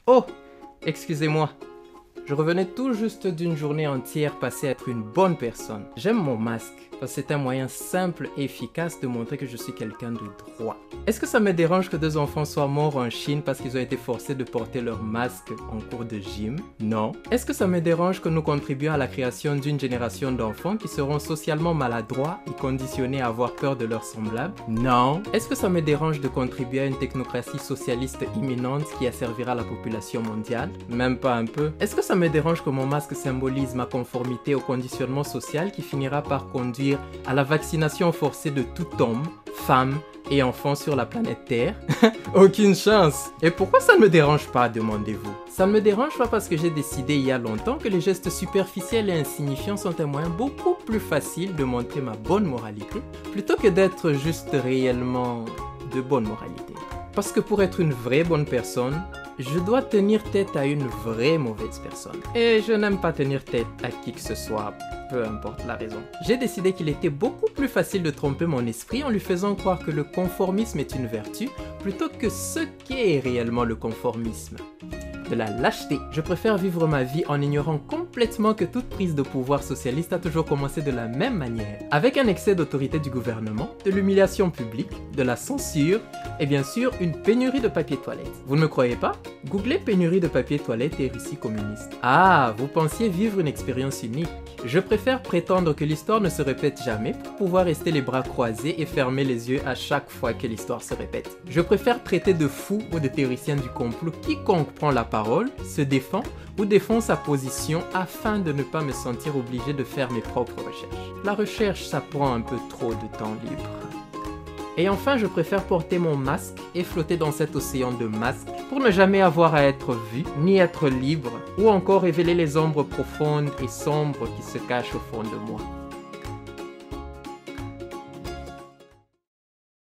Oh, excusez-moi. Je revenais tout juste d'une journée entière passée à être une bonne personne. J'aime mon masque parce que c'est un moyen simple et efficace de montrer que je suis quelqu'un de droit. Est-ce que ça me dérange que 2 enfants soient morts en Chine parce qu'ils ont été forcés de porter leur masque en cours de gym? Non. Est-ce que ça me dérange que nous contribuions à la création d'une génération d'enfants qui seront socialement maladroits et conditionnés à avoir peur de leurs semblables? Non. Est-ce que ça me dérange de contribuer à une technocratie socialiste imminente qui asservira la population mondiale? Même pas un peu. Est-ce que ça me dérange que mon masque symbolise ma conformité au conditionnement social qui finira par conduire à la vaccination forcée de tout homme, femme et enfant sur la planète Terre? Aucune chance! Et pourquoi ça ne me dérange pas, demandez-vous? Ça ne me dérange pas parce que j'ai décidé il y a longtemps que les gestes superficiels et insignifiants sont un moyen beaucoup plus facile de montrer ma bonne moralité plutôt que d'être juste réellement de bonne moralité. Parce que pour être une vraie bonne personne, je dois tenir tête à une vraie mauvaise personne. Et je n'aime pas tenir tête à qui que ce soit, peu importe la raison. J'ai décidé qu'il était beaucoup plus facile de tromper mon esprit en lui faisant croire que le conformisme est une vertu, plutôt que ce qu'est réellement le conformisme. De la lâcheté. Je préfère vivre ma vie en ignorant complètement que toute prise de pouvoir socialiste a toujours commencé de la même manière, avec un excès d'autorité du gouvernement, de l'humiliation publique, de la censure et bien sûr une pénurie de papier toilette. Vous ne me croyez pas? Googlez pénurie de papier toilette et Russie communiste. Ah, vous pensiez vivre une expérience unique? Je préfère prétendre que l'histoire ne se répète jamais pour pouvoir rester les bras croisés et fermer les yeux à chaque fois que l'histoire se répète. Je préfère traiter de fou ou de théoricien du complot quiconque prend la parole, se défend ou défend sa position afin de ne pas me sentir obligé de faire mes propres recherches. La recherche, ça prend un peu trop de temps libre. Et enfin, je préfère porter mon masque et flotter dans cet océan de masques pour ne jamais avoir à être vu, ni être libre, ou encore révéler les ombres profondes et sombres qui se cachent au fond de moi.